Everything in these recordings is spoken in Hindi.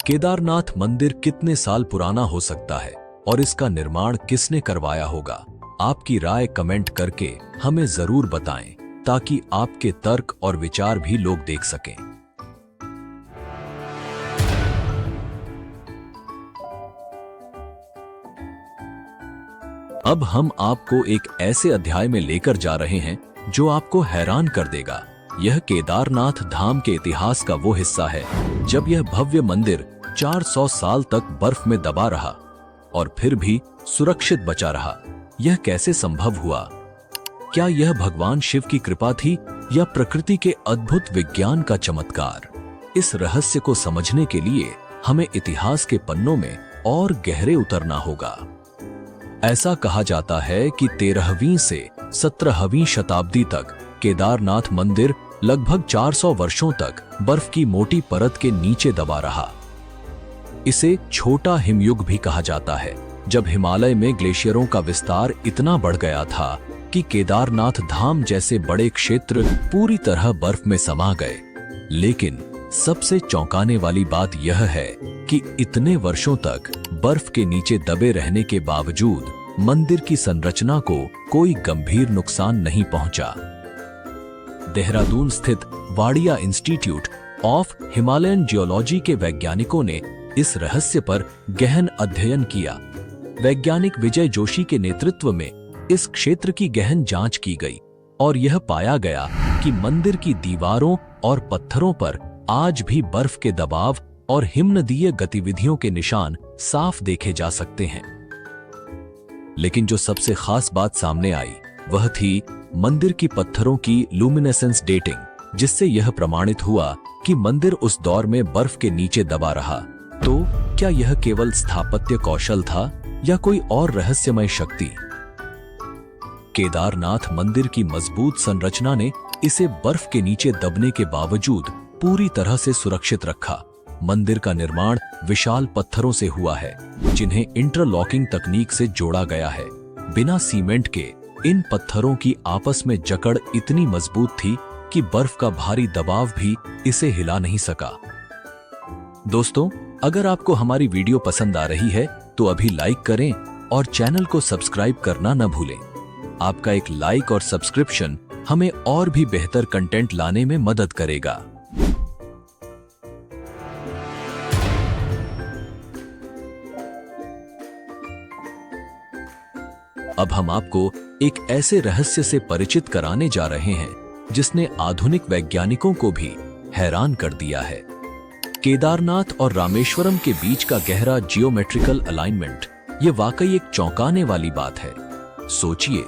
केदारनाथ मंदिर कितने साल पुराना हो सकता है और इसका निर्माण किसने करवाया होगा? आपकी राय कमेंट करके हमें जरूर बताएं ताकि आपके तर्क और विचार भी लोग देख सकें। अब हम आपको एक ऐसे अध्याय में लेकर जा रहे हैं जो आपको हैरान कर देगा। यह केदारनाथ धाम के इतिहास का वो हिस्सा है जब यह भव्य मंदिर 400 साल तक बर्फ में दबा रहा और फिर भी सुरक्षित बचा रहा। यह कैसे संभव हुआ? क्या यह भगवान शिव की कृपा थी या प्रकृति के अद्भुत विज्ञान का चमत्कार? इस रहस्य को समझने के लिए हमें इतिहास के पन्नों में और गहरे उतरना होगा। ऐसा कहा जाता है कि 13वीं से 17वीं शताब्दी तक केदारनाथ मंदिर लगभग 400 वर्षों तक बर्फ की मोटी परत के नीचे दबा रहा। इसे छोटा हिमयुग भी कहा जाता है, जब हिमालय में ग्लेशियरों का विस्तार इतना बढ़ गया था कि केदारनाथ धाम जैसे बड़े क्षेत्र पूरी तरह बर्फ में समा गए। लेकिन सबसे चौंकाने वाली बात यह है कि इतने वर्षों तक बर्फ के नीचे दबे रहने के बावजूद मंदिर की संरचना को कोई गंभीर नुकसान नहीं पहुंचा। देहरादून स्थित Wadia institute of Himalayan geology के वैज्ञानिकों ने इस रहस्य पर गहन अध्ययन किया। वैज्ञानिक विजय जोशी के नेतृत्व में इस क्षेत्र की गहन जांच की गई और यह पाया गया कि मंदिर की दीवारों और पत्थरों पर आज भी बर्फ के दबाव और हिमनदीय गतिविधियों के निशान साफ देखे जा सकते हैं। लेकिन जो सबसे खास बात सामने आई वह थी मंदिर की पत्थरों की लुमिनेसेंस डेटिंग, जिससे यह प्रमाणित हुआ कि मंदिर उस दौर में बर्फ के नीचे दबा रहा। तो क्या यह केवल स्थापत्य कौशल था या कोई और रहस्यमय शक्ति? केदारनाथ मंदिर की मजबूत संरचना ने इसे बर्फ के नीचे दबने के बावजूद पूरी तरह से सुरक्षित रखा। मंदिर का निर्माण विशाल पत्थरों से हुआ है, जिन्हें इंटरलॉकिंग तकनीक से जोड़ा गया है। बिना सीमेंट के इन पत्थरों की आपस में जकड़ इतनी मजबूत थी कि बर्फ का भारी दबाव भी इसे हिला नहीं सका। दोस्तों, अगर आपको हमारी वीडियो पसंद आ रही है तो अभी लाइक करें और चैनल को सब्सक्राइब करना न भूलें। आपका एक लाइक और सब्सक्रिप्शन हमें और भी बेहतर कंटेंट लाने में मदद करेगा। अब हम आपको एक ऐसे रहस्य से परिचित कराने जा रहे हैं जिसने आधुनिक वैज्ञानिकों को भी हैरान कर दिया है। केदारनाथ और रामेश्वरम के बीच का गहरा जियोमेट्रिकल अलाइनमेंट, ये वाकई एक चौंकाने वाली बात है। सोचिए,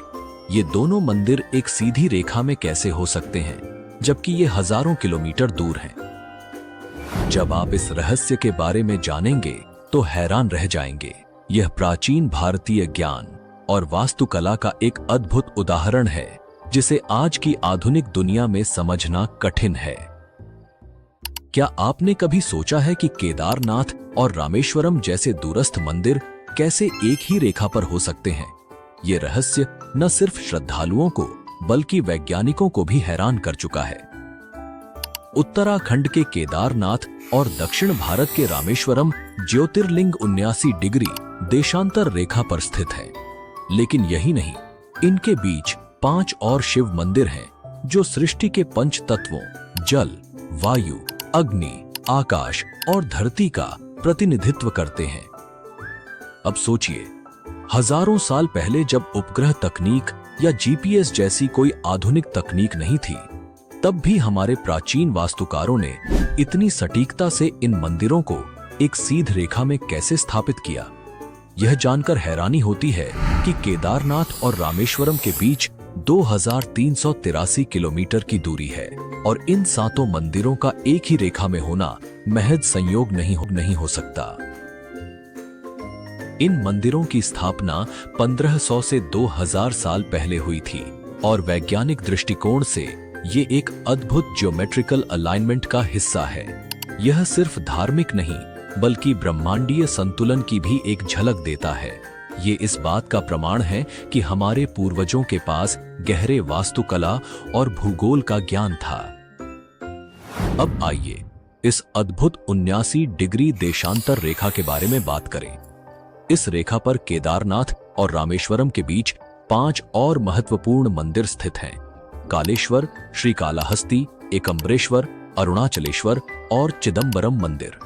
ये दोनों मंदिर एक सीधी रेखा में कैसे हो सकते हैं, जबकि ये हजारों किलोमीटर दूर हैं। जब आप इस रहस्य के बारे में जानेंगे तो हैरान रह जाएंगे। यह प्राचीन भारतीय ज्ञान और वास्तुकला का एक अद्भुत उदाहरण है जिसे आज की आधुनिक दुनिया में समझना कठिन है। क्या आपने कभी सोचा है कि केदारनाथ और रामेश्वरम जैसे दूरस्थ मंदिर कैसे एक ही रेखा पर हो सकते हैं? ये रहस्य न सिर्फ श्रद्धालुओं को बल्कि वैज्ञानिकों को भी हैरान कर चुका है। उत्तराखंड के केदारनाथ और दक्षिण भारत के रामेश्वरम ज्योतिर्लिंग 79 डिग्री देशांतर रेखा पर स्थित है। लेकिन यही नहीं, इनके बीच 5 और शिव मंदिर हैं जो सृष्टि के पंच तत्वों जल, वायु, अग्नि, आकाश और धरती का प्रतिनिधित्व करते हैं। अब सोचिए, हजारों साल पहले जब उपग्रह तकनीक या जीपीएस जैसी कोई आधुनिक तकनीक नहीं थी, तब भी हमारे प्राचीन वास्तुकारों ने इतनी सटीकता से इन मंदिरों को एक सीध रेखा में कैसे स्थापित किया। यह जानकर हैरानी होती है कि केदारनाथ और रामेश्वरम के बीच 2383 किलोमीटर की दूरी है और इन सातों मंदिरों का एक ही रेखा में होना महज संयोग नहीं हो सकता। इन मंदिरों की स्थापना 1500 से 2000 साल पहले हुई थी और वैज्ञानिक दृष्टिकोण से ये एक अद्भुत ज्योमेट्रिकल अलाइनमेंट का हिस्सा है। यह सिर्फ धार्मिक नहीं बल्कि ब्रह्मांडीय संतुलन की भी एक झलक देता है। ये इस बात का प्रमाण है कि हमारे पूर्वजों के पास गहरे वास्तुकला और भूगोल का ज्ञान था। अब आइए इस अद्भुत 79 डिग्री देशांतर रेखा के बारे में बात करें। इस रेखा पर केदारनाथ और रामेश्वरम के बीच 5 और महत्वपूर्ण मंदिर स्थित हैं। कालेश्वर, श्रीकालाहस्ती, एकम्बरेश्वर, अरुणाचलेश्वर और चिदंबरम मंदिर।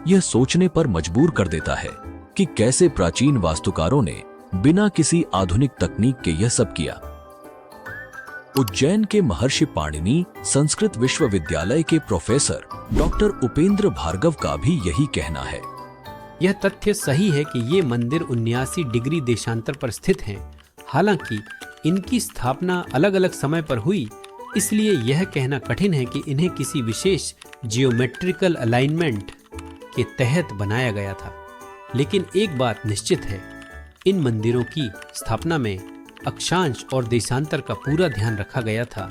यह सोचने पर मजबूर कर देता है कि कैसे प्राचीन वास्तुकारों ने बिना किसी आधुनिक तकनीक के यह सब किया। उज्जैन के महर्षि पाणिनि संस्कृत विश्वविद्यालय के प्रोफेसर डॉक्टर उपेंद्र भार्गव का भी यही कहना है। यह तथ्य सही है कि ये मंदिर 79 डिग्री देशांतर पर स्थित हैं। हालांकि इनकी स्थापना अलग अलग समय पर हुई, इसलिए यह कहना कठिन है कि इन्हें किसी विशेष जियोमेट्रिकल अलाइनमेंट के तहत बनाया गया था। लेकिन एक बात निश्चित है, इन मंदिरों की स्थापना में अक्षांश और देशांतर का पूरा ध्यान रखा गया था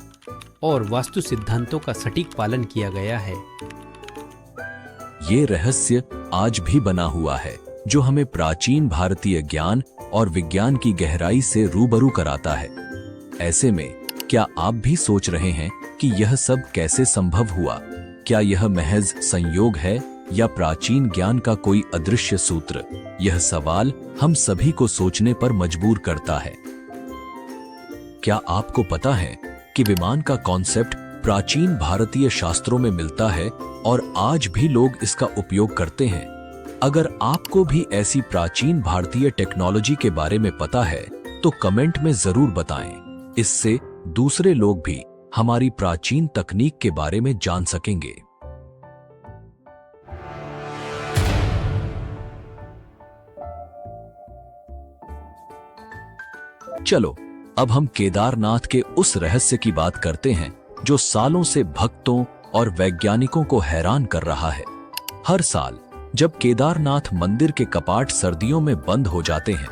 और वास्तु सिद्धांतों का सटीक पालन किया गया है। ये रहस्य आज भी बना हुआ है, जो हमें प्राचीन भारतीय ज्ञान और विज्ञान की गहराई से रूबरू कराता है। ऐसे में क्या आप भी सोच रहे हैं कि यह सब कैसे संभव हुआ? क्या यह महज संयोग है या प्राचीन ज्ञान का कोई अदृश्य सूत्र? यह सवाल हम सभी को सोचने पर मजबूर करता है। क्या आपको पता है कि विमान का कॉन्सेप्ट प्राचीन भारतीय शास्त्रों में मिलता है और आज भी लोग इसका उपयोग करते हैं? अगर आपको भी ऐसी प्राचीन भारतीय टेक्नोलॉजी के बारे में पता है तो कमेंट में जरूर बताएं। इससे दूसरे लोग भी हमारी प्राचीन तकनीक के बारे में जान सकेंगे। चलो अब हम केदारनाथ के उस रहस्य की बात करते हैं जो सालों से भक्तों और वैज्ञानिकों को हैरान कर रहा है। हर साल जब केदारनाथ मंदिर के कपाट सर्दियों में बंद हो जाते हैं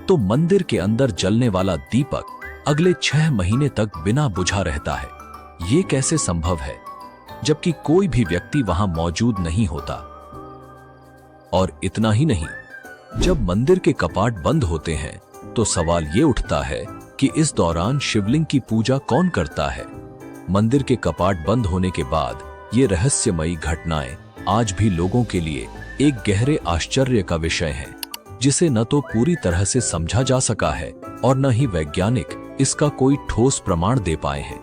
तो मंदिर के अंदर जलने वाला दीपक अगले 6 महीने तक बिना बुझा रहता है। ये कैसे संभव है जबकि कोई भी व्यक्ति वहां मौजूद नहीं होता? और इतना ही नहीं, जब मंदिर के कपाट बंद होते हैं तो सवाल ये उठता है कि इस दौरान शिवलिंग की पूजा कौन करता है? मंदिर के कपाट बंद होने के बाद ये रहस्यमयी घटनाएं आज भी लोगों के लिए एक गहरे आश्चर्य का विषय है, जिसे न तो पूरी तरह से समझा जा सका है और न ही वैज्ञानिक इसका कोई ठोस प्रमाण दे पाए हैं।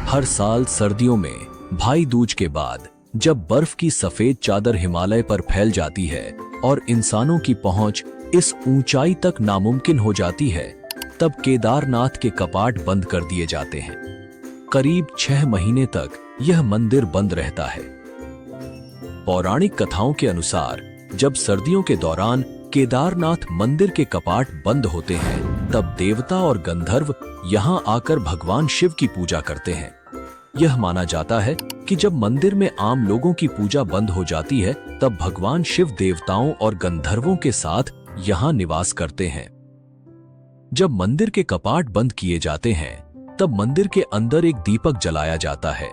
हर साल सर्दियों में भाई दूज के बाद जब बर्फ की सफेद चादर हिमालय पर फैल जाती है और इंसानों की पहुंच इस ऊंचाई तक नामुमकिन हो जाती है, तब केदारनाथ के कपाट बंद कर दिए जाते हैं। करीब 6 महीने तक यह मंदिर बंद रहता है। पौराणिक कथाओं के अनुसार जब सर्दियों के दौरान केदारनाथ मंदिर के कपाट बंद होते हैं, तब देवता और गंधर्व यहां आकर भगवान शिव की पूजा करते हैं। यह माना जाता है कि जब मंदिर में आम लोगों की पूजा बंद हो जाती है, तब भगवान शिव देवताओं और गंधर्वों के साथ यहां निवास करते हैं। जब मंदिर के कपाट बंद किए जाते हैं, तब मंदिर के अंदर एक दीपक जलाया जाता है।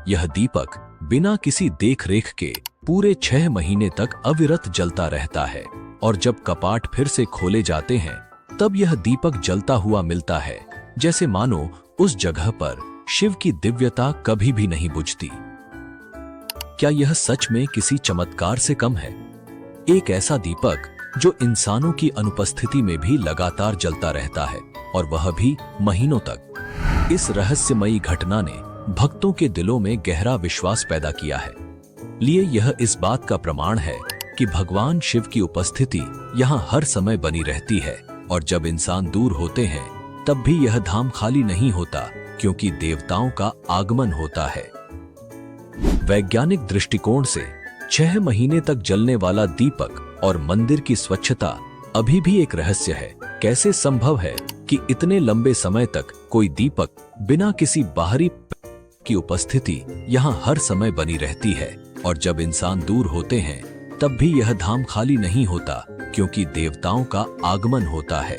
यह दीपक बिना किसी देख रेख के पूरे 6 महीने तक अविरत जलता रहता है और जब कपाट फिर से खोले जाते हैं, तब यह दीपक जलता हुआ मिलता है, जैसे मानो उस जगह पर शिव की दिव्यता कभी भी नहीं बुझती। क्या यह सच में किसी चमत्कार से कम है? एक ऐसा दीपक जो इंसानों की अनुपस्थिति में भी लगातार जलता रहता है, और वह भी महीनों तक। इस रहस्यमयी घटना ने भक्तों के दिलों में गहरा विश्वास पैदा किया है। लिए यह इस बात का प्रमाण है कि भगवान शिव की उपस्थिति यहाँ हर समय बनी रहती है, और जब इंसान दूर होते हैं तब भी यह धाम खाली नहीं होता, क्योंकि देवताओं का आगमन होता है। वैज्ञानिक दृष्टिकोण से 6 महीने तक जलने वाला दीपक और मंदिर की स्वच्छता अभी भी एक रहस्य है। कैसे संभव है कि इतने लंबे समय तक कोई दीपक बिना किसी बाहरी की उपस्थिति यहाँ हर समय बनी रहती है, और जब इंसान दूर होते हैं तब भी यह धाम खाली नहीं होता, क्योंकि देवताओं का आगमन होता है।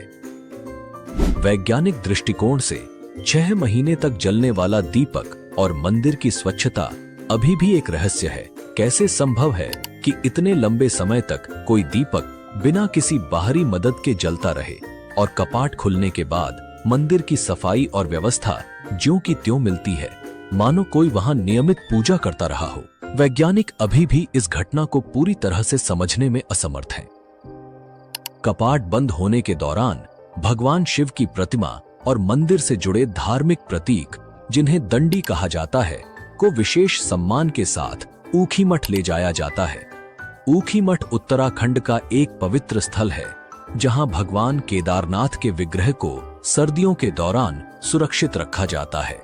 वैज्ञानिक दृष्टिकोण से 6 महीने तक जलने वाला दीपक और मंदिर की स्वच्छता अभी भी एक रहस्य है। कैसे संभव है कि इतने लंबे समय तक कोई दीपक बिना किसी बाहरी मदद के जलता रहे, और कपाट खुलने के बाद मंदिर की सफाई और व्यवस्था ज्यों की त्यों मिलती है, मानो कोई वहां नियमित पूजा करता रहा हो। वैज्ञानिक अभी भी इस घटना को पूरी तरह से समझने में असमर्थ हैं। कपाट बंद होने के दौरान भगवान शिव की प्रतिमा और मंदिर से जुड़े धार्मिक प्रतीक, जिन्हें दंडी कहा जाता है, को विशेष सम्मान के साथ ऊखीमठ ले जाया जाता है। ऊखीमठ उत्तराखंड का एक पवित्र स्थल है, जहां भगवान केदारनाथ के विग्रह को सर्दियों के दौरान सुरक्षित रखा जाता है।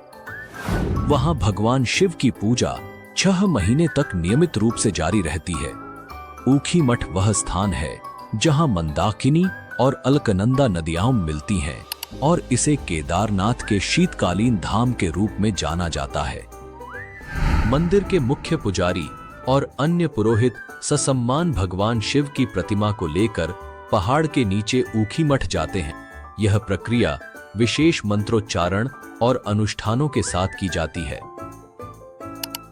वहां भगवान शिव की पूजा 6 महीने तक नियमित रूप से जारी रहती है। ऊखीमठ वह स्थान है जहां मंदाकिनी और अलकनंदा नदियां मिलती हैं और इसे केदारनाथ के शीतकालीन धाम के रूप में जाना जाता है। मंदिर के मुख्य पुजारी और अन्य पुरोहित ससम्मान भगवान शिव की प्रतिमा को लेकर पहाड़ के नीचे ऊखीमठ जाते हैं। यह प्रक्रिया विशेष मंत्रोच्चारण और अनुष्ठानों के साथ की जाती है।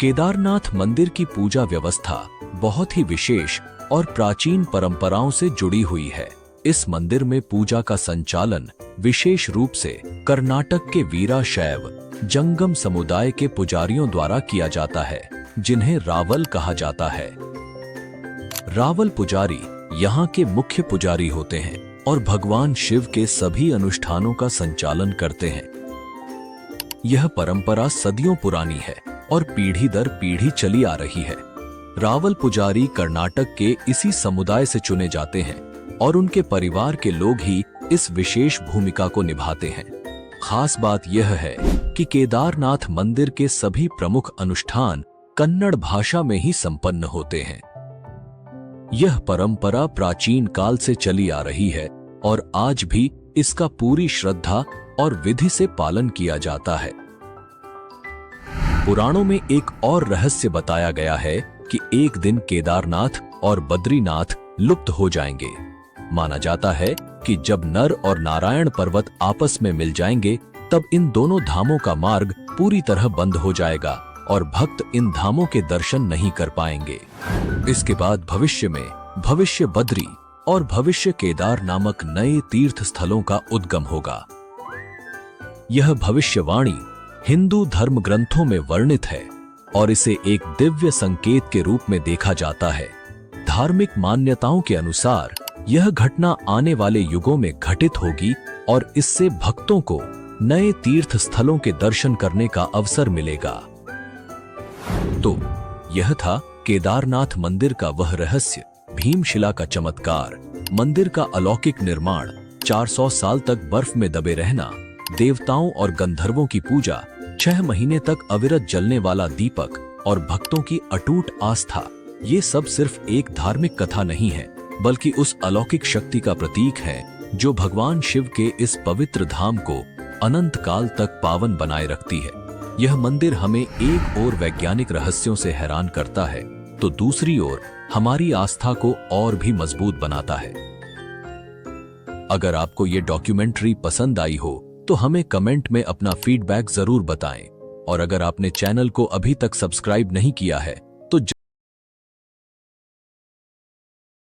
केदारनाथ मंदिर की पूजा व्यवस्था बहुत ही विशेष और प्राचीन परंपराओं से जुड़ी हुई है। इस मंदिर में पूजा का संचालन विशेष रूप से कर्नाटक के वीराशैव जंगम समुदाय के पुजारियों द्वारा किया जाता है, जिन्हें रावल कहा जाता है। रावल पुजारी यहाँ के मुख्य पुजारी होते हैं और भगवान शिव के सभी अनुष्ठानों का संचालन करते हैं। यह परंपरा सदियों पुरानी है और पीढ़ी दर पीढ़ी चली आ रही है। रावल पुजारी कर्नाटक के इसी समुदाय से चुने जाते हैं और उनके परिवार के लोग ही इस विशेष भूमिका को निभाते हैं। खास बात यह है कि केदारनाथ मंदिर के सभी प्रमुख अनुष्ठान कन्नड़ भाषा में ही संपन्न होते हैं। यह परंपरा प्राचीन काल से चली आ रही है और आज भी इसका पूरी श्रद्धा और विधि से पालन किया जाता है। पुराणों में एक और रहस्य बताया गया है कि एक दिन केदारनाथ और बद्रीनाथ लुप्त हो जाएंगे। माना जाता है कि जब नर और नारायण पर्वत आपस में मिल जाएंगे, तब इन दोनों धामों का मार्ग पूरी तरह बंद हो जाएगा और भक्त इन धामों के दर्शन नहीं कर पाएंगे। इसके बाद भविष्य में भविष्य बद्री और भविष्य केदार नामक नए तीर्थ स्थलों का उद्गम होगा। यह भविष्यवाणी हिंदू धर्म ग्रंथों में वर्णित है और इसे एक दिव्य संकेत के रूप में देखा जाता है। धार्मिक मान्यताओं के अनुसार यह घटना आने वाले युगों में घटित होगी और इससे भक्तों को नए तीर्थ स्थलों के दर्शन करने का अवसर मिलेगा। तो यह था केदारनाथ मंदिर का वह रहस्य, भीमशिला का चमत्कार, मंदिर का अलौकिक निर्माण, 400 साल तक बर्फ में दबे रहना, देवताओं और गंधर्वों की पूजा, 6 महीने तक अविरत जलने वाला दीपक और भक्तों की अटूट आस्था। ये सब सिर्फ एक धार्मिक कथा नहीं है, बल्कि उस अलौकिक शक्ति का प्रतीक है जो भगवान शिव के इस पवित्र धाम को अनंत काल तक पावन बनाए रखती है। यह मंदिर हमें एक ओर वैज्ञानिक रहस्यों से हैरान करता है, तो दूसरी ओर हमारी आस्था को और भी मजबूत बनाता है। अगर आपको ये डॉक्यूमेंट्री पसंद आई हो तो हमें कमेंट में अपना फीडबैक जरूर बताएं और अगर आपने चैनल को अभी तक सब्सक्राइब नहीं किया है